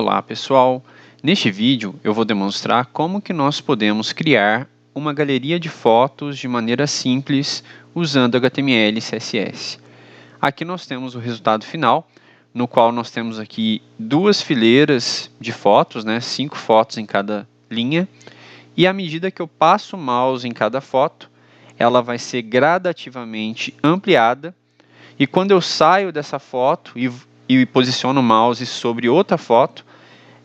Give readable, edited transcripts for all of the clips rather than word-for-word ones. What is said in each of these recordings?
Olá pessoal, neste vídeo eu vou demonstrar como que nós podemos criar uma galeria de fotos de maneira simples usando HTML e CSS. Aqui nós temos o resultado final, no qual nós temos aqui duas fileiras de fotos, 5 fotos em cada linha, e à medida que eu passo o mouse em cada foto, ela vai ser gradativamente ampliada, e quando eu saio dessa foto e posiciono o mouse sobre outra foto,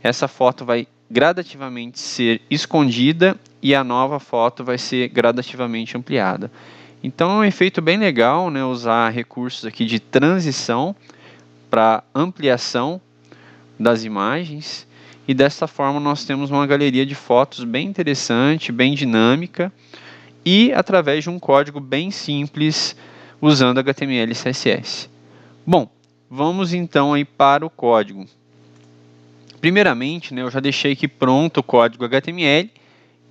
essa foto vai gradativamente ser escondida e a nova foto vai ser gradativamente ampliada. Então é um efeito bem legal, usar recursos aqui de transição para ampliação das imagens, e dessa forma nós temos uma galeria de fotos bem interessante, bem dinâmica, e através de um código bem simples usando HTML e CSS. Bom, vamos então aí para o código. Primeiramente, eu já deixei aqui pronto o código HTML,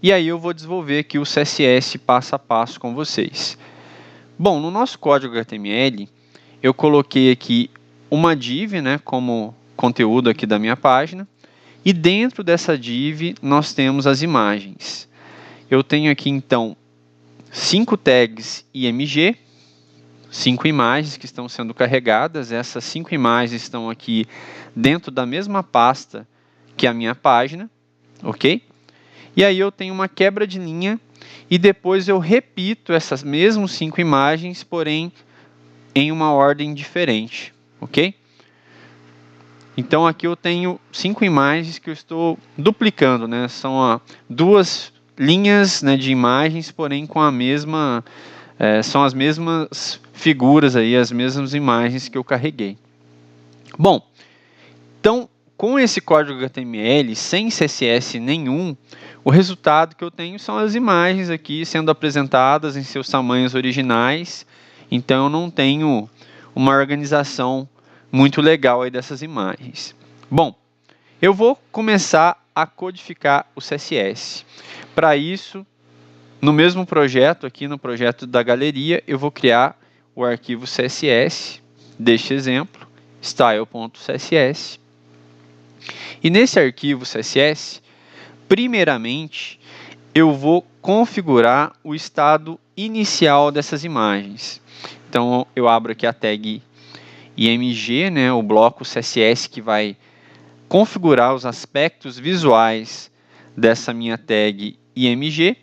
e aí eu vou desenvolver aqui o CSS passo a passo com vocês. Bom, no nosso código HTML, eu coloquei aqui uma div, como conteúdo aqui da minha página, e dentro dessa div nós temos as imagens. Eu tenho aqui então 5 tags IMG, 5 imagens que estão sendo carregadas. Essas 5 imagens estão aqui dentro da mesma pasta que a minha página, ok? E aí eu tenho uma quebra de linha e depois eu repito essas mesmas 5 imagens, porém em uma ordem diferente, ok? Então aqui eu tenho 5 imagens que eu estou duplicando, São duas linhas de imagens, porém com a mesma... são as mesmas figuras aí, as mesmas imagens que eu carreguei. Bom, então com esse código HTML, sem CSS nenhum, o resultado que eu tenho são as imagens aqui sendo apresentadas em seus tamanhos originais. Então eu não tenho uma organização muito legal aí dessas imagens. Bom, eu vou começar a codificar o CSS. Para isso, no mesmo projeto, aqui no projeto da galeria, eu vou criar o arquivo CSS deste exemplo, style.css. E nesse arquivo CSS, primeiramente, eu vou configurar o estado inicial dessas imagens. Então, eu abro aqui a tag img, o bloco CSS que vai configurar os aspectos visuais dessa minha tag img.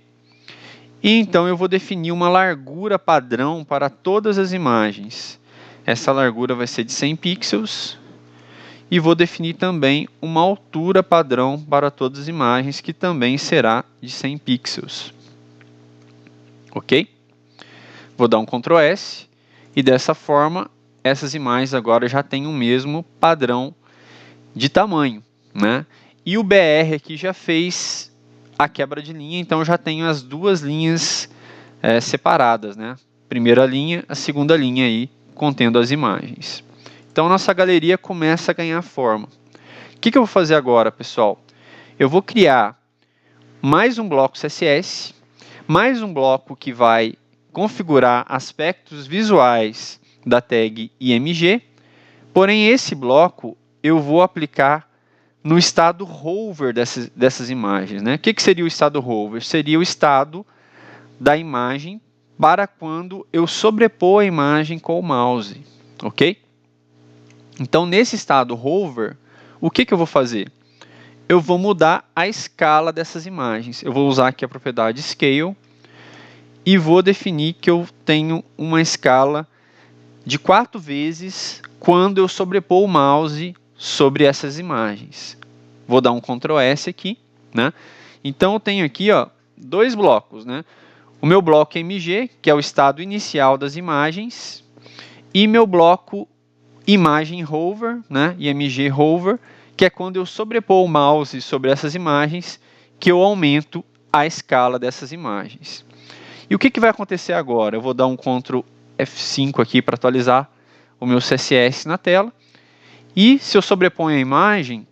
E então eu vou definir uma largura padrão para todas as imagens. Essa largura vai ser de 100 pixels. E vou definir também uma altura padrão para todas as imagens, que também será de 100 pixels. Ok? Vou dar um Ctrl S. E dessa forma, essas imagens agora já têm o mesmo padrão de tamanho, E o BR aqui já fez a quebra de linha, então já tenho as duas linhas separadas, Primeira linha, a segunda linha aí, contendo as imagens. Então, nossa galeria começa a ganhar forma. O que eu vou fazer agora, pessoal? Eu vou criar mais um bloco CSS, mais um bloco que vai configurar aspectos visuais da tag IMG, porém esse bloco eu vou aplicar no estado hover dessas imagens. O que seria o estado hover? Seria o estado da imagem para quando eu sobrepor a imagem com o mouse, ok? Então, nesse estado hover, o que eu vou fazer? Eu vou mudar a escala dessas imagens. Eu vou usar aqui a propriedade scale e vou definir que eu tenho uma escala de 4 vezes quando eu sobrepor o mouse sobre essas imagens. Vou dar um Ctrl S aqui, Então, eu tenho aqui, dois blocos, O meu bloco MG, que é o estado inicial das imagens, e meu bloco imagem hover, IMG hover, que é quando eu sobrepor o mouse sobre essas imagens, que eu aumento a escala dessas imagens. E o que vai acontecer agora? Eu vou dar um Ctrl F5 aqui para atualizar o meu CSS na tela. E se eu sobreponho a imagem,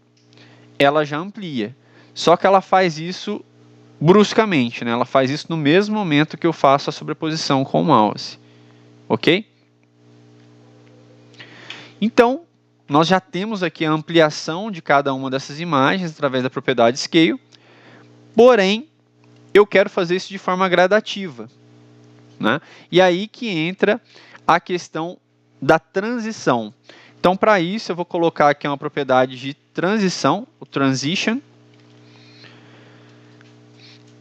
ela já amplia. Só que ela faz isso bruscamente, Ela faz isso no mesmo momento que eu faço a sobreposição com o mouse. Ok? Então, nós já temos aqui a ampliação de cada uma dessas imagens através da propriedade Scale, porém, eu quero fazer isso de forma gradativa, né? E aí que entra a questão da transição. Então, para isso, eu vou colocar aqui uma propriedade de transição, o transition,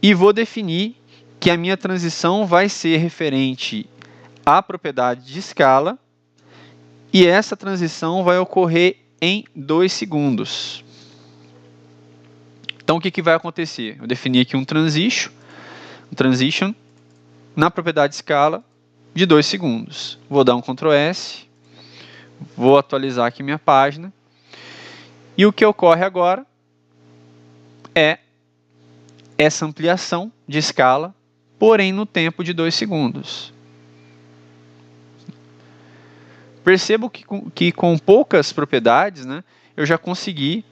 e vou definir que a minha transição vai ser referente à propriedade de escala, e essa transição vai ocorrer em 2 segundos. Então, o que vai acontecer? Eu defini aqui um transition na propriedade escala de 2 segundos. Vou dar um Ctrl S, vou atualizar aqui minha página, e o que ocorre agora é essa ampliação de escala, porém no tempo de 2 segundos. Percebo que com poucas propriedades, né, eu já consegui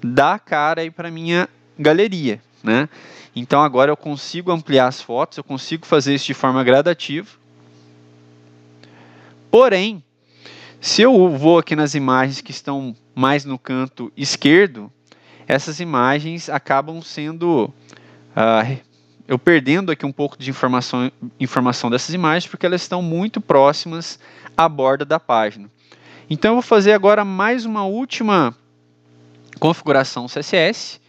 dar cara para a minha galeria, né? Então agora eu consigo ampliar as fotos, eu consigo fazer isso de forma gradativa. Porém, se eu vou aqui nas imagens que estão mais no canto esquerdo, essas imagens acabam sendo... eu perdendo aqui um pouco de informação dessas imagens, porque elas estão muito próximas à borda da página. Então eu vou fazer agora mais uma última configuração CSS,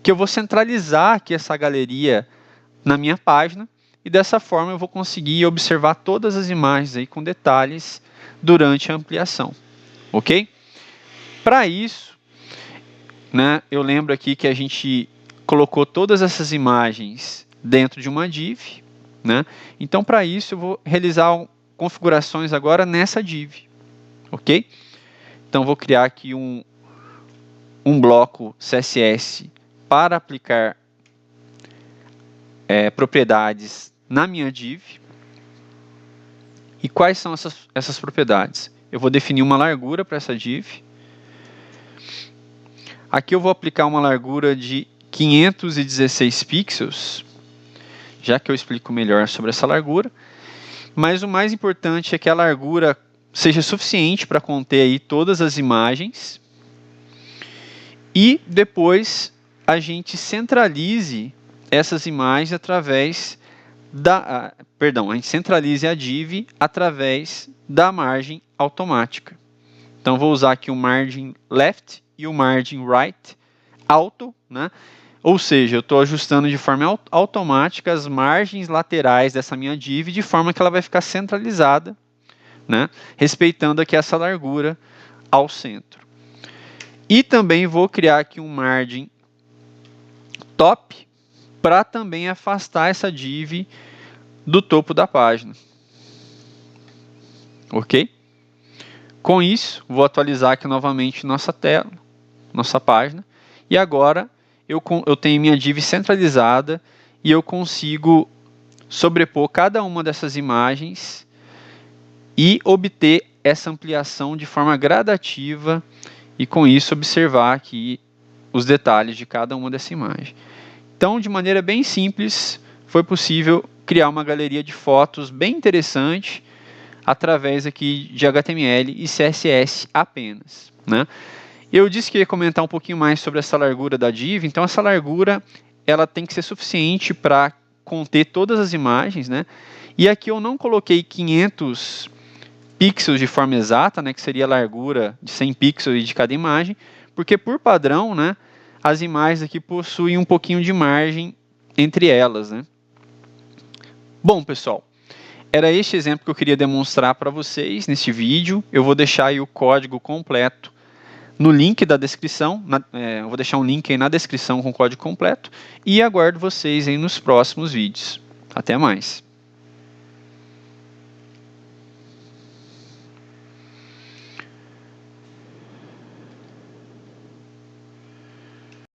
que eu vou centralizar aqui essa galeria na minha página, e dessa forma eu vou conseguir observar todas as imagens aí com detalhes durante a ampliação, ok? Para isso, né, eu lembro aqui que a gente colocou todas essas imagens dentro de uma div, né? Então, para isso, eu vou realizar configurações agora nessa div, ok? Então, vou criar aqui um bloco CSS para aplicar propriedades na minha div. E quais são essas propriedades? Eu vou definir uma largura para essa div. Aqui eu vou aplicar uma largura de 516 pixels, já que eu explico melhor sobre essa largura. Mas o mais importante é que a largura seja suficiente para conter aí todas as imagens. E depois a gente centralize essas imagens através da... a gente centralize a div através da margem automática. Então vou usar aqui o margin left e o margin right auto, né? Ou seja, eu estou ajustando de forma automática as margens laterais dessa minha div, de forma que ela vai ficar centralizada, né? Respeitando aqui essa largura ao centro. E também vou criar aqui um margin top, para também afastar essa div do topo da página. Ok? Com isso, vou atualizar aqui novamente nossa tela, nossa página, e agora eu tenho minha div centralizada e eu consigo sobrepor cada uma dessas imagens e obter essa ampliação de forma gradativa e com isso observar aqui os detalhes de cada uma dessa imagem. Então, de maneira bem simples, foi possível criar uma galeria de fotos bem interessante através aqui de HTML e CSS apenas, né? Eu disse que ia comentar um pouquinho mais sobre essa largura da div. Então, essa largura ela tem que ser suficiente para conter todas as imagens, né? E aqui eu não coloquei 500 pixels de forma exata, né, que seria a largura de 100 pixels de cada imagem, porque por padrão, né, as imagens aqui possuem um pouquinho de margem entre elas, né? Bom, pessoal, era este exemplo que eu queria demonstrar para vocês neste vídeo. Eu vou deixar aí o código completo no link da descrição, eu vou deixar um link aí na descrição com o código completo, e aguardo vocês aí nos próximos vídeos. Até mais!